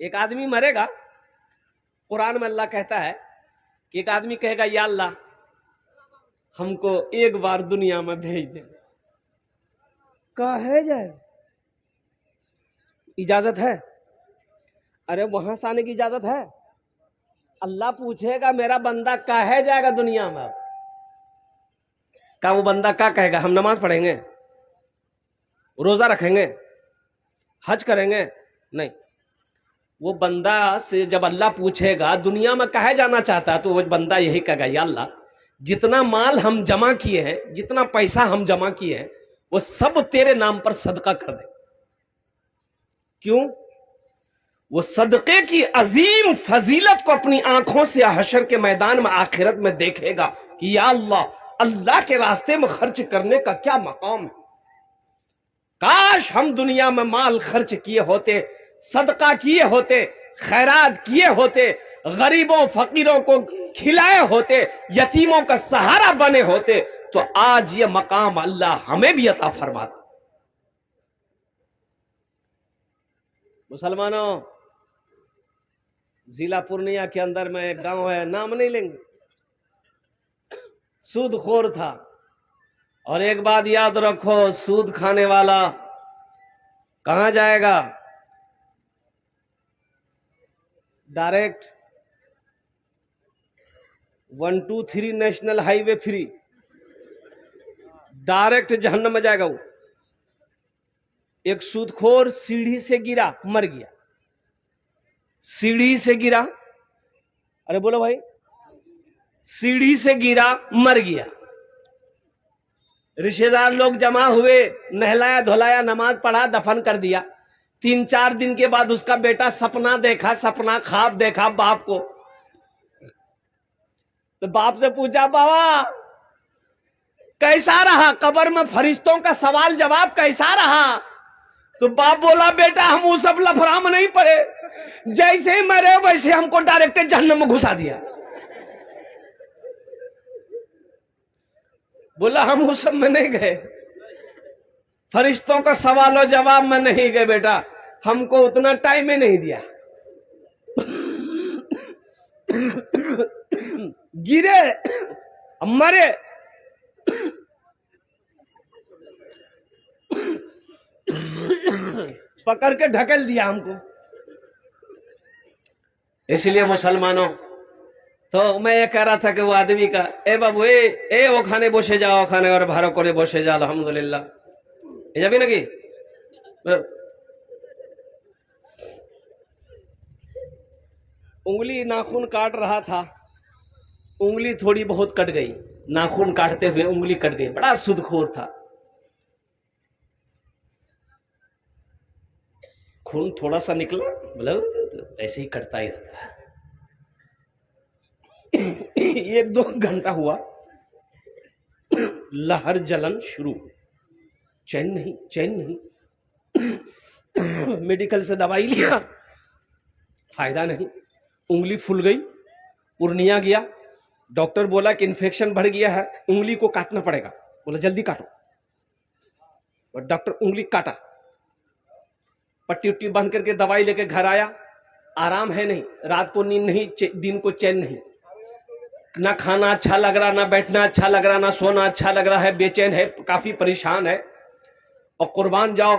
एक आदमी मरेगा, कुरान में अल्लाह कहता है कि एक आदमी कहेगा या अल्लाह हमको एक बार दुनिया में भेज दे। कहे जाए इजाजत है? अरे वहां से आने की इजाजत है? अल्लाह पूछेगा मेरा बंदा कहे जाएगा दुनिया में, क्या वो बंदा क्या कहेगा? हम नमाज पढ़ेंगे, रोजा रखेंगे, हज करेंगे? नहीं। वो बंदा से जब अल्लाह पूछेगा दुनिया में कहे जाना चाहता है, तो वो बंदा यही कहेगा या अल्लाह जितना माल हम जमा किए हैं, जितना पैसा हम जमा किए हैं, वो सब तेरे नाम पर सदका कर दे। क्यों? वो सदके की अजीम फजीलत को अपनी आंखों से हशर के मैदान में आखिरत में देखेगा कि या अल्लाह, अल्लाह के रास्ते में खर्च करने का क्या मकाम है। काश हम दुनिया में माल खर्च किए होते, सदका किए होते, खैरात किए होते, गरीबों फकीरों को खिलाए होते, यतीमों का सहारा बने होते, तो आज ये मकाम अल्लाह हमें भी अता फरमाता। मुसलमानों, जिला पूर्णिया के अंदर में एक गांव है, नाम नहीं लेंगे, सूदखोर था। और एक बात याद रखो, सूद खाने वाला कहां जाएगा? Direct 123 national highway free, direct जहन्नम में जाएगा वो। एक सूदखोर सीढ़ी से गिरा, मर गया। सीढ़ी से गिरा, अरे बोलो भाई, सीढ़ी से गिरा, मर गया। रिश्तेदार लोग जमा हुए, नहलाया धुलाया, नमाज पढ़ा, दफन कर दिया। 3-4 दिन के बाद उसका बेटा सपना देखा, सपना ख्वाब देखा बाप को। तो बाप से पूछा बाबा कैसा रहा, कब्र में फरिश्तों का सवाल जवाब कैसा रहा? तो बाप बोला बेटा हम वो सब लफड़ा में नहीं पड़े, जैसे ही मरे वैसे हमको डायरेक्ट जहन्नम में घुसा दिया। बोला हम उस सब में नहीं गए, फरिश्तों का सवाल और जवाब में नहीं गए बेटा, हमको उतना टाइम ही नहीं दिया। गिरे, मरे, पकड़ के ढकेल दिया हमको। इसलिए मुसलमानों, तो मैं ये कह रहा था कि वो आदमी का ए बाबू ए ओखाने बसे जाओ, ओखाने और भारो करे बसे जाओ, अल्हम्दुलिल्लाह ए जाबी नाकि? उंगली नाखून काट रहा था, उंगली थोड़ी बहुत कट गई, नाखून काटते हुए उंगली कट गई। बड़ा सूदखोर था, खून थोड़ा सा निकला, बोला तो ऐसे ही कटता ही रहता है। 1-2 घंटा हुआ, लहर जलन शुरू, चैन नहीं, चैन नहीं। मेडिकल से दवाई लिया, फायदा नहीं, उंगली फूल गई। पूर्णिया गया, डॉक्टर बोला कि इन्फेक्शन बढ़ गया है, उंगली को काटना पड़ेगा। बोला जल्दी काटो, और डॉक्टर उंगली काटा, पट्टी उट्टी बांध करके दवाई लेके घर आया। आराम है नहीं, रात को नींद नहीं, दिन को चैन नहीं, ना खाना अच्छा लग रहा, ना बैठना अच्छा लग रहा, ना सोना अच्छा लग रहा है, बेचैन है, काफी परेशान है। और कुर्बान जाओ,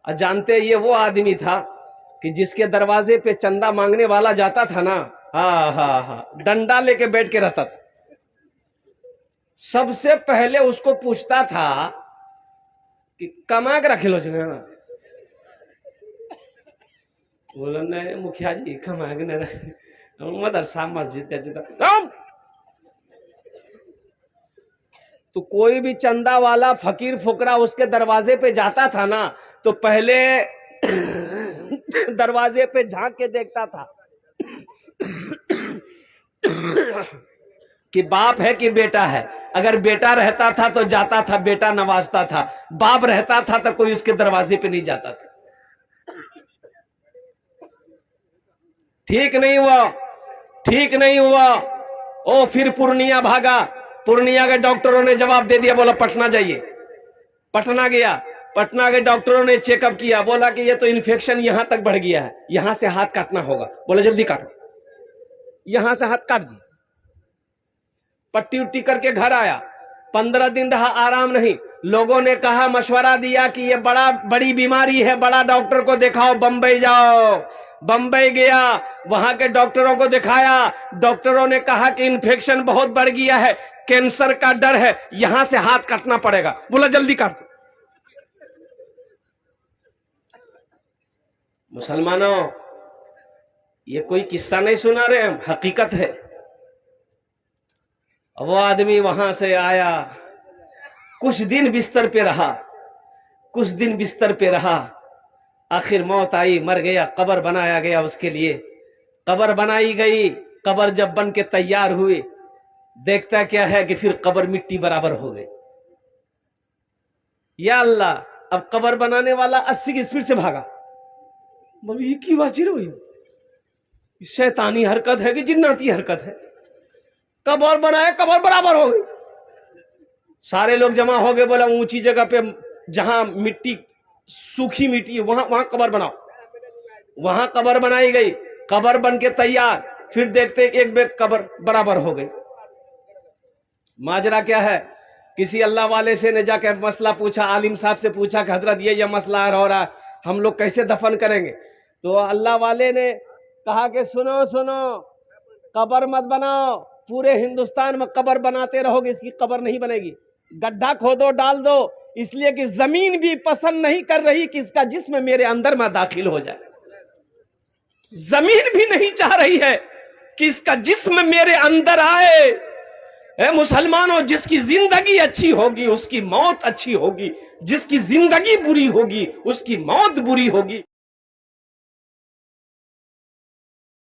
और जानते ये वो आदमी था कि जिसके दरवाजे पे चंदा मांगने वाला जाता था ना, हाँ, डंडा लेके बैठ के रहता था। सबसे पहले उसको पूछता था कि कमा के रखे लो जगह। बोला नहीं मुखिया जी कमा के नहीं रखे, मदरसा मस्जिद का जितना। तो कोई भी चंदा वाला फकीर फुकरा उसके दरवाजे पे जाता था ना, तो पहले दरवाजे पे झांक के देखता था कि बाप है कि बेटा है। अगर बेटा रहता था तो जाता था, बेटा नवाजता था। बाप रहता था तो कोई उसके दरवाजे पे नहीं जाता था। ठीक नहीं हुआ, ठीक नहीं हुआ। ओ फिर पूर्णिया भागा, पूर्णिया के डॉक्टरों ने जवाब दे दिया, बोला पटना जाइए। पटना गया, पटना के डॉक्टरों ने चेकअप किया, बोला कि ये तो इन्फेक्शन यहां तक बढ़ गया है, यहां से हाथ काटना होगा। बोले जल्दी काटो। यहां से हाथ काट दिया, पट्टी उट्टी करके घर आया। 15 दिन रहा, आराम नहीं। लोगों ने कहा, मशवरा दिया कि ये बड़ी बीमारी है, बड़ा डॉक्टर को दिखाओ, बंबई जाओ। बंबई गया, वहां के डॉक्टरों को दिखाया। डॉक्टरों ने कहा कि इन्फेक्शन बहुत बढ़ गया है, कैंसर का डर है, यहां से हाथ काटना पड़ेगा। बोला जल्दी काट दो। मुसलमानों, ये कोई किस्सा नहीं सुना रहे हम, हकीकत है। वो आदमी वहां से आया, कुछ दिन बिस्तर पे रहा, कुछ दिन बिस्तर पे रहा, आखिर मौत आई, मर गया। कब्र बनाया गया उसके लिए, कब्र बनाई गई। कब्र जब बन के तैयार हुई, देखता क्या है कि फिर कब्र मिट्टी बराबर हो गई। या अल्लाह, अब कब्र बनाने वाला 80 की स्पीड से भागा। बोली ये की बात हुई, शैतानी हरकत है कि जिन्नाती हरकत है। कब्र बनाए, कब्र बराबर हो गई। सारे लोग जमा हो गए, बोला ऊंची जगह पे जहां मिट्टी, सूखी मिट्टी है, वहां कब्र बनाओ। वहां कब्र बनाई गई, कब्र बन के तैयार। फिर देखते एक बेग कब्र बराबर हो गई। माजरा क्या है, किसी अल्लाह वाले से ने जाके मसला पूछा, आलिम साहब से पूछा कि हजरत ये मसला हो रहा है, हम लोग कैसे दफन करेंगे। तो अल्लाह वाले ने कहा कि सुनो सुनो, कब्र मत बनाओ, पूरे हिंदुस्तान में कब्र बनाते रहोगे, इसकी कब्र नहीं बनेगी। गड्ढा खोदो, डाल दो, इसलिए कि जमीन भी पसंद नहीं कर रही कि इसका जिस्म मेरे अंदर में दाखिल हो जाए। जमीन भी नहीं चाह रही है कि इसका जिस्म मेरे अंदर आए। ए मुसलमानों, जिसकी जिंदगी अच्छी होगी उसकी मौत अच्छी होगी, जिसकी जिंदगी बुरी होगी उसकी मौत बुरी होगी।